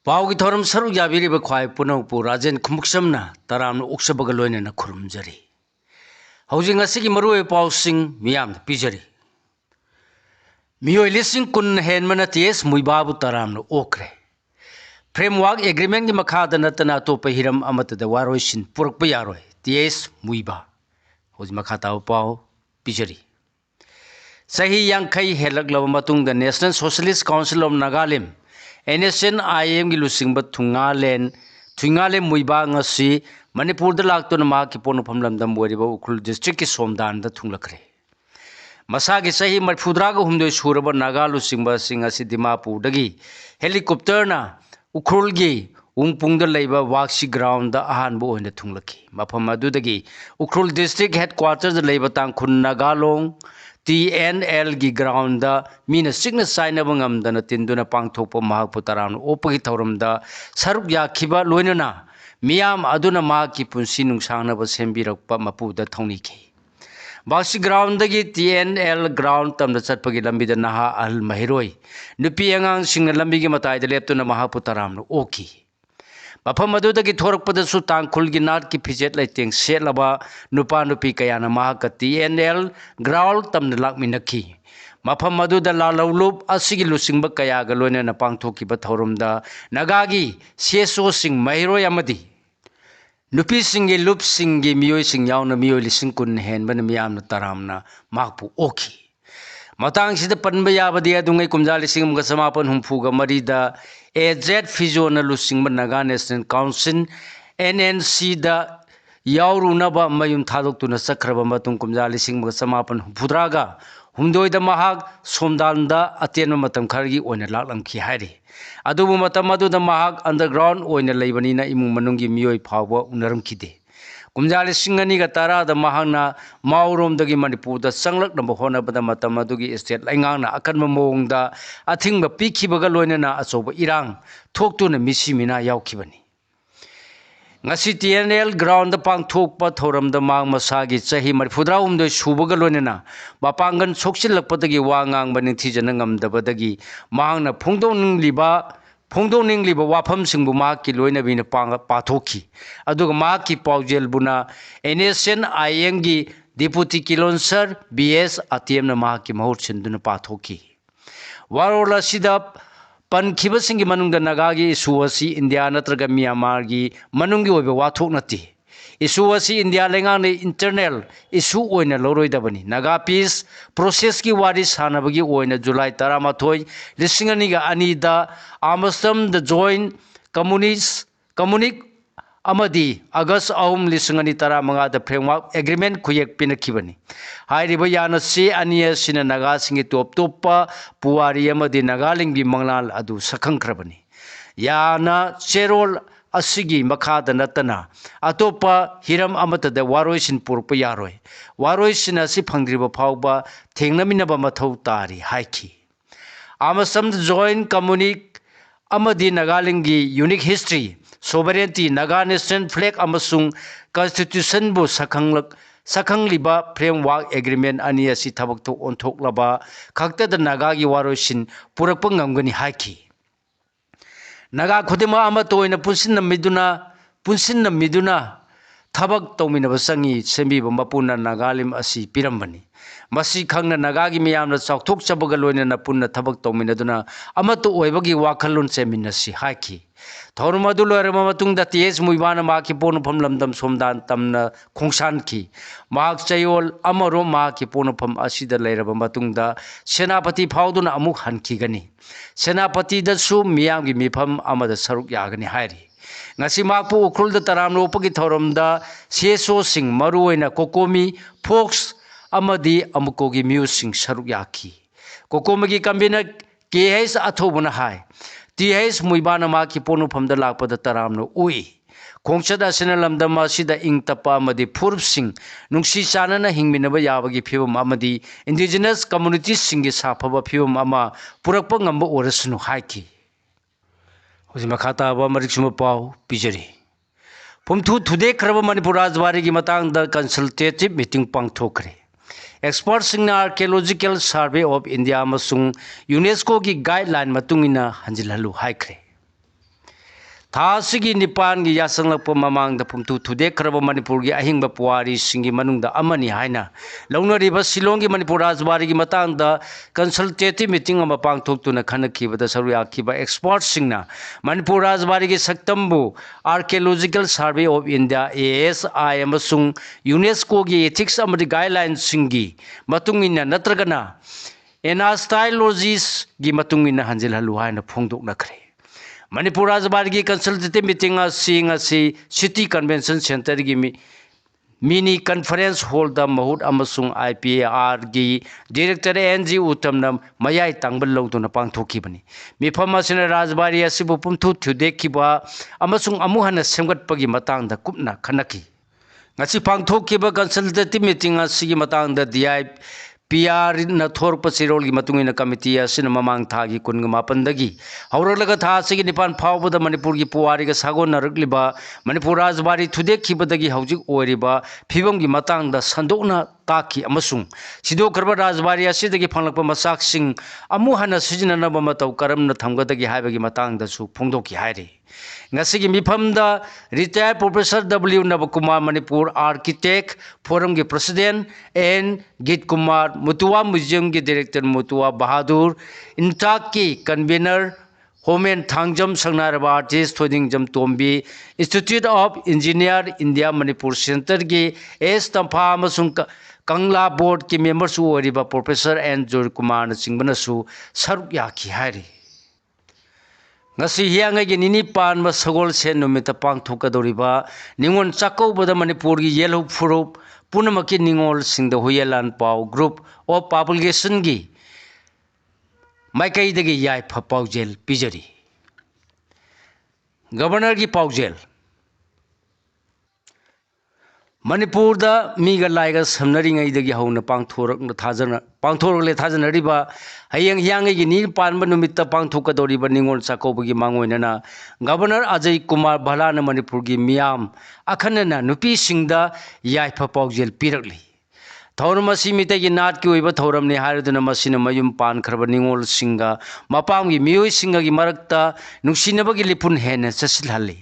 पाव की थोरम सरुक याबिरिब ख्वाई पुनौपु राजेन खुमुक्समना तरामना उक्सबग लोइनना खुरुमजरी हौजिंग असिगी मरुए पावसिंग मियामना पिजरी मियोय लिसिंग कुन हेनमना टीएस मुइबाबु तरामना ओक्रे फ्रेमवर्क एग्रीमेंट की मखादा नतना अतोप हिरम अमतदा वारोइसिन पुरकप यारोय टीएस मुइबा हौजि मखाताव पाव पिजरी सही यांखै हेलकलब मतुंगदा national socialist council of Nagaland NSNIM की लुसिंग थुंगाले मुइबा ngasi मणिपुर लाक्तुना मा की पोनफम लमदम ओरिबा उखुल डिस्ट्रिक्ट की सोमदान दा थुंगलखरे मसा की सही मरफुद्राग हुमदोय सुरबा नागा लुसिंगबा सिंग असि दिमापुर दगी हेलीकॉप्टर ना उखुल की उंगपुंग दा लेबा वाक्सी ग्राउंड दा अहान बो ओइना थुंगलखी मफम अदुदगी उखुल डिस्ट्रिक्ट हेडक्वार्टर दा लेबा तांखुन नागालोंग TNL की ग्राउंड मीन सिग्न साइनबंगमदन तिंदुना पांगथोप महापु तराम ओपगी थौरमदा सरुक याखिबा लोइनना मियाम अदुना मा की पुंसी नुंसांगनब सेंबिरकपा मपुदा थौनिखी बासी ग्राउंड की TNL ग्राउंड तमदा चटपगी लंबीदा नहा अहल महिरोय नुपी अंगांग सिंग लंबी की मतायदा लेप्तुना महापु तराम ओकी मफम अदुदगी थोरकपदसु तांखुल की नाट की फिजेट लेतेंग सेलबा नुपा नुपी कयाना महाका TNL ग्राउंड तमना लाकमिनखी मफम अदुदा लालौलुप असिगी लुसिंगबा कयागा लोइनना पांगथोकिबा थौरमदा नगागी सेसो सिंग महिरोय अमदी नुपी सिंगी लुप सिंगी मियोय सिंग यावना मियोय लिसिंग कुन हेनबना मियामना तरामना माकपु ओखी मतंग सिदा पनबा याबदी अदुंगै कुमजा लिसिंग मुगा समापन हुंफुगा मरीदा एजेड फिजोना लुसिंगबा नागा नेशनल काउंसिल NNC दा यावरुनबा मयुम थादोक्तुना चखरबा मतुंग कुमजा लिसिंग मुगा समापन हुंफुद्रागा हुंदोयदा महाग सोमदानदा अतेनबा मतम खरगी ओइना लाकलंखी हाइरि अदुबु मतम अदुदा महाग अंडरग्राउंड ओइना लेबनिना इमुंग मनुंगी मियोय फावबा उनरमखिदे कुमजा लिसिंग अनिगा तरादा महागना माउरोमदगी मणिपुरदा चंगलकनबा होनबदा मतम अदुगी स्टेट लाइंगांगना अकनबा मोंगदा अथिंगबा पीखिबगा लोइनना अचौबा इरांग थोक्तुना मिसिमिना यावखिबनी ngasi TNL ground पांगथोकपा थौरमदा मांग मसागी चही मरफुद्रा उमदोय सुबगा लोइनना बापांगन सोक्सिलकपदगी वा ngangbा निंथिजना ngamdabadagi मांगना फोंदोंनिंगलिबा वाफमसिंगबु माकी लोइनबिना पाथोखी अदुगा माकी पाउजेलबुना NSNIM की डिप्यूटी किलोन्सर BS अतियमना माकी महूर सिंदुना पाथोखी वारोला सिदा पनखिबसिंगी मनुंगदा नागागी इशू असी इंडिया नत्रगा म्यांमार की मनुंगी ओइबा वाथोक नति इशू असी इंडिया लेंगांगने इंटरनल इशू ओइना लौरोइदबनी नागा पीस प्रोसेस की वारी सानबगी ओइना जुलाई 13 लिसिंगनिगा अनीदा आमस्टम द जॉइंट कम्युनिक अमदी अगस्त 3 लिसिंगनी 15 द फ्रेमवर्क एग्रीमेंट खुयेक पिनखिबनी हाइरिबा याना से अनिया सिना नागा सिंगी टॉप पुवारी अमदी नागालिंग भी मंगलाल अदु सखंख्रबनी याना चेरोल असिगी मखादा नतना अतोपा हिरम अमतदा वारोइसिन पुरप यारोय वारोइसिन असि फंग्रिबा फावबा थेंगनमिनबा मथौ तारी हाइखी आमसम जॉइंट कम्युनिक अमदी नागालिंग की unique history sovereignty Naga national flag अमसुंग कॉन्स्टिट्यूशन बु सखंगलिबा फ्रेमवर्क एग्रीमेंट अनी असि थबक्तो ओंथोकलबा खक्तदा नागा की वारोइसिन पुरकप ngamgani हाइखी नागा खुदिमा अमतोइना पुनसिनमिदुना थबक तौमिनबा संगी सेंबिबा मपुना नागालिम असि पिरंबनी मसी खंगना नागा की मियामना चाउथोकचबगा लोइनना पुन्ना थबक तौमिनदुना अमतो ओइबगी वाखलुन सेमिनसी हाइखी थौरम अदु लोइरबा मतुंगदा TS मुइबाना माकी पोनफम लमदम सोमदान तमना खोंसानखी माक चयोल अमरो माकी पोनफम असिदा लेरबा मतुंगदा सेनापति फाउदुना अमुक हनखिगनी सेनापति दसु मियामगी मिफम अमदा सरुक यागनी हाइरि ngasi makpu ukrulda taramno upagi thoromda seso sing maruoina kokomi fox amadi amukogi music saruk yakhi kokomagi kambina KH athobuna hai TH muibana maki ponu phamda lakpada taramno ui khongchada sina lamdama sida ingtapa amadi phurb sing nungsi chanana hingminaba yabagi phibam amadi indigenous communities singi saphaba phibam ama purakpa ngamba orasnu haiki Hoji makhata ba mariksumo pau pijari Pumthu thude khraba Manipur Rajbari की matangda consultative meeting pangthokre experts singna archaeological survey of India amasung UNESCO की guideline matungina hanjilhalu haikre थासिगी निपान की यासंगलप ममांग the पुमतु थुदेखरब Manipur की अहिंग पुवारी सिंगी मनुंग अमनी हाइना लौनरिब शिलोंग की मणिपुर राजबारी की Matang the consultative meeting अमा पांगथोक्तुना खनखिबद सरू याखिबा एक्सपर्ट सिंगना मणिपुर राजबारी की सक्तंबु archaeological survey of India ASI अमसुंग यूनेस्को की एथिक्स अमदी गाइडलाइन सिंगी मतुंगिना नत्रगना एनास्टाइलोजिस की मतुंगिना हंजिलहलु हाइना फोंदोकनखरे मणिपुर राजबारी की consultative meeting city convention centre की मिनी कॉन्फ्रेंस हॉल महूट IPAR की डायरेक्टर NG उत्तम मयाई तंगबल लौदुना पांगथोखिबनी मिफम असिना राजबारी असिबु पुमथु थुदेखिबा अमसुंग अमुहना सेमगटपगी मतंगदा कुपना खनखि ngasi पांगथोखिबा consultative meeting असिगी मतंगदा PR na thorpa sirol gi matungina committee asina mamang tha gi kun mapandagi hauralaga tha sigi nipan phawbada manipur gi puwari ga sagon narakliba manipur rajbari thudek khibadagi haujik oiriba phibam gi matang da sandokna taki amasung sido karba rajbari asidagi phanglakpa masak sing amu hana sijina na matau karamna thamgadagi haibagi matang da su phongdoki hairi ngasigi mifamda retired professor W Navakumar Manipur architect forum ki president and Git Kumar Mutua museum ki director Mutua Bahadur intak ki convener Homen Thangjam Sangnaraba artist Thoding Jam Tombi Institute of Engineer India Manipur Center ki S Tampha amasung Kangla board ki member su oriba professor and Joy Kumar Singbana su saruk yakhi hairi ngasi hiang gi nini pan ma sagol sen numita pangthokadoriba ningon chakobada manipur gi yellow furup punamaki ningol singda huyelan pau group of publication gi maikai dagi yai paujel pijari governor gi paujel Manipur दा मीगा लाइगा समनरिंगै दगी हौना पांगथोरले थाजनरिबा हयंग हियांगै गी नी Panba नुमित्त पांगथोकदोरिबा निंगोल चाकोबगी मांगोइनना governor Ajay Kumar भलाना Manipur गी मियाम अखनना नुपी सिंगदा याइफा पाउजेल पिरकली थौरम असि मितै गी नाट की ओइबा थौरम ने हारदुना मसिना मयुम पान खरबा निंगोल सिंगा मपाम गी मियोय सिंगा गी मरक्ता नुक्सिनबगी लिपुन हेन चसिलहल्ली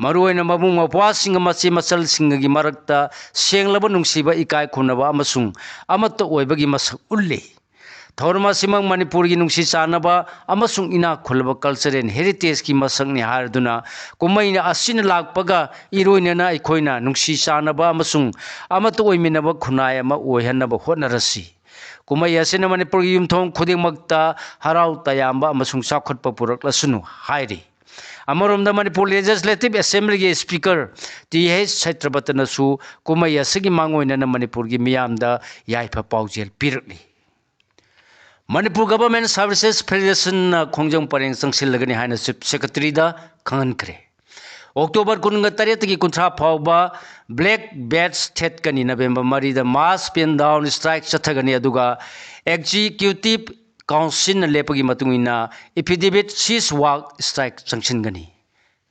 मरुओइना मबुंग मपवासिंग मचे मसल सिंगगी मरक्ता सेंगलबा नुंगसिबा इकाय खुनबा अमसुंग अमत्त ओइबगी मसक उल्ले थौरमा सिमंग मणिपुर की नुंगसी चानबा अमसुंग इना खुलबा कल्चर एंड हेरिटेज की मसकनि हारदुना कुमैना असिन लाकपगा इरोइनना अखोइना नुंगसी चानबा अमसुंग अमत्त ओइमिनबा खुनाय अमा ओइहनबा होनरसी कुमै असिना मणिपुर की युमथोंग खुदिमक्ता हराउ तयाम्बा अमसुंग चाखोटपा पुरक्लसुनु हाइरि अमरोमदा मणिपुर लेजिस्लेटिव असेंबली के स्पीकर TH Chaitrabatanasu कुमै असगी मांगोइनना मणिपुर की मियामदा याइफा पाउजेल पिरकली मणिपुर गवर्नमेंट सर्विसेज फेडरेशन खोंजोंग परेंग संगसिलगनि हाइना चीफ सेक्रेटरी दा खंगनखरे अक्टोबर 19 की कुंथ्रा फाउबा ब्लैक बैट्स थेटकनी नवेंबर 3 दा मास पेन डाउन स्ट्राइक चथगनी अदुगा एग्जीक्यूटिव काउंसिल लेपगी मतुंगिना एफिडेविट सीज वर्क स्ट्राइक संगसिनगनी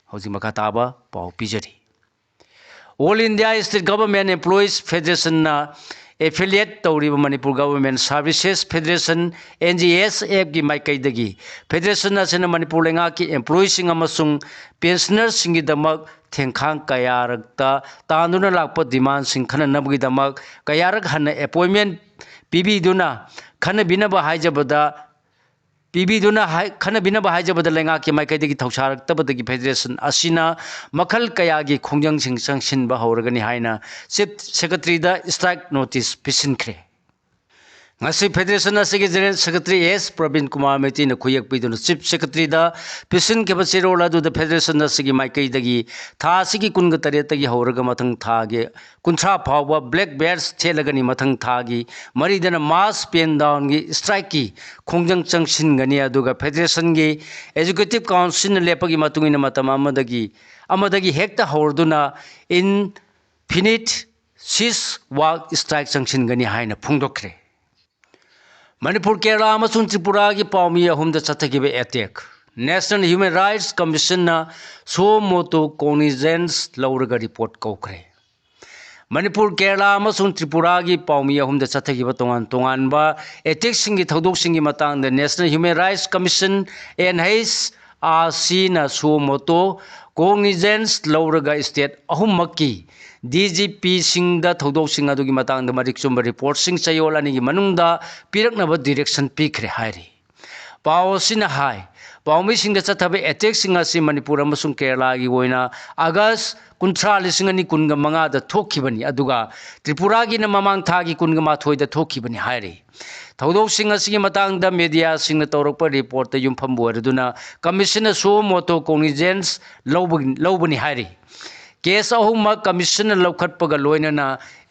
हौजी मखा ताबा पाउ पिजरी all India state government employees federation ना एफिलिएट तौरीब Manipur government services federation NGSF की माइकैदगी फेडरेशन असिना मणिपुर लेंगा की एम्प्लॉइसिंग अमसुंग पेंशनर सिंगी दमक थेंखांग कयारकता तांदुना लाकप डिमांड सिंग खननबगी दमक कयारक हन अपॉइंटमेंट पीबीदुना खनबिनबा हाइजबदा पीबीदुना खनबिनबा हाइजबदा लेंगा की माइकैदगी थौसारक्तबदगी फेडरेशन असिना मखल कयागी खोंजंग सिंग संगसिनबा हौरगनी हाइना चीफ सेक्रेटरी दा स्ट्राइक नोटिस पिसिनख्रे ngasi फेडरेशन असगी general secretary S Praveen Kumar Meitei न खुयक पिदुन चीफ सेक्रेटरी दा पिसिन के बसेरोला दु द फेडरेशन असगी माइकैदगी था असगी कुनग तरेतगी हौरगा मथंग थागे कुंथ्रा फावबा ब्लैक बैट्स थेलगनी मथंग थागी मरीदन मास पेन डाउन की स्ट्राइक की खोंजंग चंगसिनगनी अदुगा फेडरेशन की एग्जीक्यूटिव काउंसिल लेपगी मतुंगिन मतम अमदगी हेक्ता हौरदुना indefinite cease work strike चंगसिनगनी हाइना फुंगदोखरे मणिपुर केरला अमसुंग त्रिपुरा की पाउमी अहुमदा चथगिबे attack national human rights commission ना सो मोटो कॉग्निजेंस लौरगा रिपोर्ट कौखरे मणिपुर केरला अमसुंग त्रिपुरा की पाउमी अहुमदा चथगिबे तोंगान एटैक सिंगी थौदोक सिंगी मतांग national human rights commission NHRC ना सो मोटो कोग्निजेंस लौरगा स्टेट अहुमकी DGP सिंगदा थौदोसिंग अदुगी मतंग मरिक चुम्ब रिपोर्ट सिंग चयोल अनिगी मनुंगदा पिरकनब डायरेक्शन पीखरे हायरी पाव सिना हाय पावमी सिंग चथब एटेक सिंग असि मणिपुर अमसुंग केरला गी ओइना अगस्त 19 दा थोखिबनी अदुगा त्रिपुरा गी न ममांग थागी 19 दा थोखिबनी हायरी थौदोसिंग असि मतंग दा मीडिया सिंग तौरप रिपोर्ट युमफम बोरदुना कमिशन सो मोटो कोग्निजेंस लौबनी हायरी केस अहुम कमिशन लौखटपग लोइनना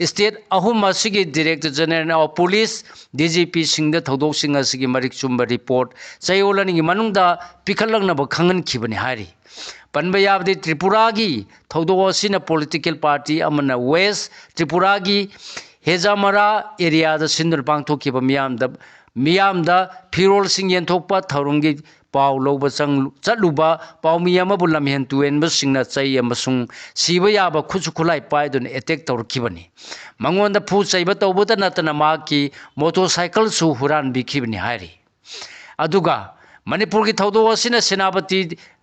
स्टेट अहुम असिगी director general of police DGP सिंग थौदोसिंग असिगी मरिक चुम्ब रिपोर्ट चयोलनिगी मनुंगदा पिखलंगनब खंगनखिबनी हायरी पनबा याबदि त्रिपुरा गी थौदो असिना पॉलिटिकल पार्टी अमना वेस्ट त्रिपुरा गी हेजामरा एरिया दा सिंदर पांगथोखिबा मियामदा फिरोल सिंग यंथोकपा थौरंगी पाव लौब चलुबा पावमी अमबु लमहेन तुएनब सिंगना चई अमसुंग सिबा याबा खुसु खुलाई पाइदुन एटेक तौरखिबनी मंगोंदा फु चैबा तौबदा नतना माकी मोटरसाइकिल सु हुरान बिखिबनी हायरी अदुगा मणिपुर की थौदो असिना सेनापति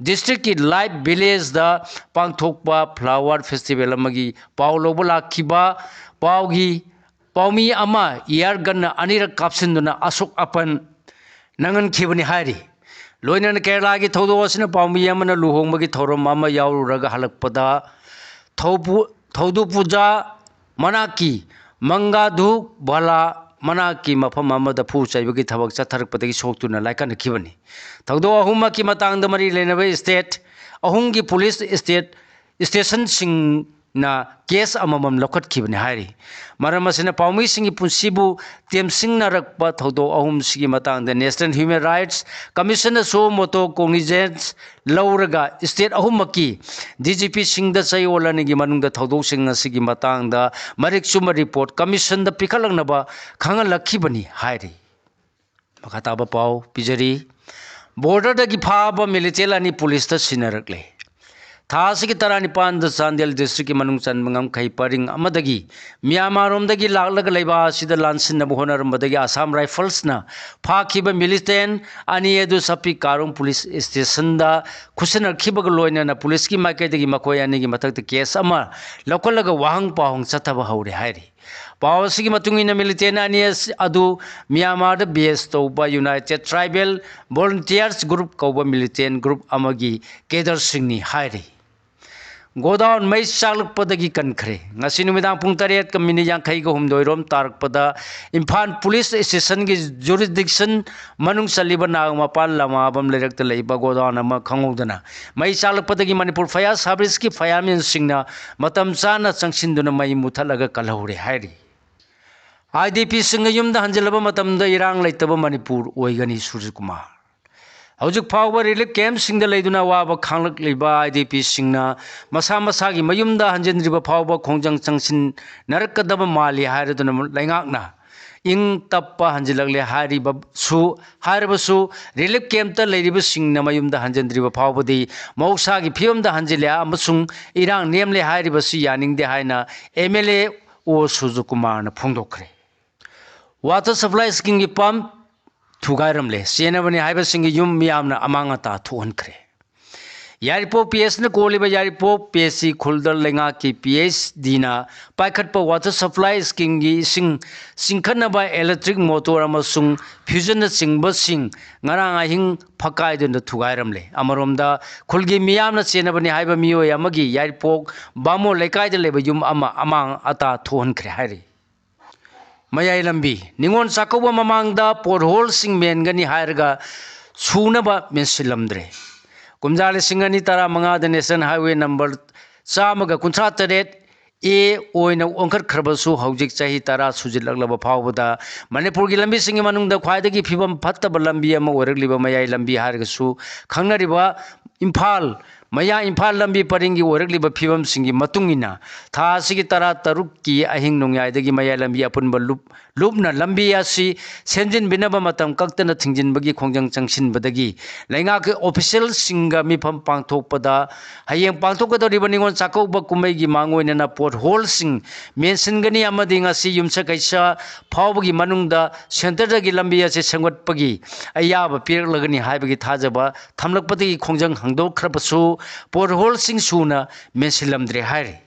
डिस्ट्रिक्ट की लाइफ विलेज दा पांगथोकपा फ्लावर फेस्टिवल अमगी पाव लौब लाखिबा पावमी अमा इयर गन अनिरक कापसिंदुना अशोक अपन नंगन खिबनी हायरी लोइनन केरला की थौदो असिना पावमी अमना लुहोंबगी थौरम अमा याउरगा हलकपदा थौदु पूजा मनाकी मंगाधु भला मनाकी मफम अमदा फु चैबगी थबक चथरकपदगी सोक्तुना लाइकन खिबनी थौदो अहुम की मतंग मरी लेनबे स्टेट अहुंगी पुलिस स्टेशन सिंग ना केस अममम लखट खिबनी हायरी मरम असिना पावमी सिंगी पुंसिबु तेमसिंग नरकपा थौदो अहुम सिगी मतंग national human rights commission suo motu cognizance लौरगा स्टेट अहुम की DGP सिंग द चयोलनिगी मनुंग थौदो सिंग सिगी मतंग मरिक चुम रिपोर्ट कमिशन द पिखलंगनबा खंगलखिबनी हायरी मखाताबा पाव पिजरी बॉर्डर दगी फाबा मिलिटेल अनि पुलिस द सिनरकले थासी की तरानिपान चांदेल डिस्ट्रिक्ट की मनुंग चनबंगम खै परिंग अमदगी म्यांमारोम दगी लागलग लेबा सिद लानसिन होनरमदगी आसाम राइफल्स ना फाखिबा मिलिटेंट अनि एदु सपी कारों पुलिस स्टेशन दा खुसनर खिबग लोइना पुलिस की माइकेदगी मकोय अनिगी मथक केस अमा लकोलग वाहंग पाहंग चथब हौरे हायरी पावसी की मिलिटेंट अनि अदु म्यांमार द बेस तौबा यूनाइटेड ट्राइबल वॉलंटियर्स ग्रुप कौबा मिलिटेंट ग्रुप अमगी केडर सिंगनी हायरी गोडाउन मई चालपदगी कनखरे ngasi numidang pung 8 ka minute yankhai ga humdoirom tarakpada imphal police station gi jurisdiction manung saliba na mapal lama bam lerak ta leiba godawn ama khangudana mai chalpodagi manipur fire service ki firemen singna matam chana changsinduna mai muthalaga kalhaure hairi IDP singa yumda hanjalaba matam da irang leitaba manipur oigani Surjikumar हौजुक फाव relief camp सिंग लेदुना वाब खांगलक लेबा IDP सिंगना मसा मसा की मयुमदा हंजनद्रिबा फाव खोंजंग चंगसिन नरकदब माली हायरदुना लैंगाकना इंग तप्पा हंजलगले हायरबसु relief camp त लेरिबा सिंगना मयुमदा हंजनद्रिबा फावबदी मौसा की फियमदा हंजले अमसुंग इरांग नेमले हायरबसु यानिंगदे हायना MLA ओ सुरजकुमार न फोंदोखरे वाटर सप्लाई स्कीम की पंप थुगारमले सेनबनी हाइबसिंग युम मियामना अमांगता थुहनखरे यारिपो PS न कोलिबा यारिपो PSC खुलदल लेंगा की PhD ना पाइखटपा वाटर सप्लाई स्कीम की सिंखनबा electric motor अमसुंग fusion सिंगब Singh ngarang ahing phakai dun thugairomle amaromda khulgi miyamna chenabani haiba mioi amagi yaipok bamo lekai de leba yum ama amang ata thon khre hairi mayai lambi ningon sakoba mamangda porhol sing mengani hairga sunaba mensilamdre kumjale singani tara manga the national highway number chamaga kunthra taret ए ओइना ओंखर खरबसु हौजिक चाही तारा सुजिलगलब फावबदा मणिपुर की लंबी सिंग मनुंगदा ख्वाइदगी फिबम फत्तब लंबी अमा ओरगलिबा मयाई लंबी हारगसु खंगनरिबा इम्फाल लंबी परिंगी ओरगलिबा फिबम सिंगी मतुंगिना थासिगी तारा तरुक की अहिंग नोंयाइदगी मयाई लंबी अपुनबा लुपना लंबी आसी सेंजिन बिनबा मतम कक्तना थिंजिनबगी खोंजंग चंगसिनबदगी लैंगा के ऑफिशियल सिंगा मिफम पांगथोकपदा हयेंग पांगथोकदोरिबा निगोन चाकौबा कुमैगी मांगोइना पोर्ट होल सिंग मेंशनगनी अमदी ngasi yumsa kaisa phawbagi manungda center dagi lambi ase sengwatpagi ayaba pirlagani haibagi thajaba thamlakpadi khongjang hangdok khrapasu पोटहोल सिंग सूना मेंसिलमद्रे हाइरे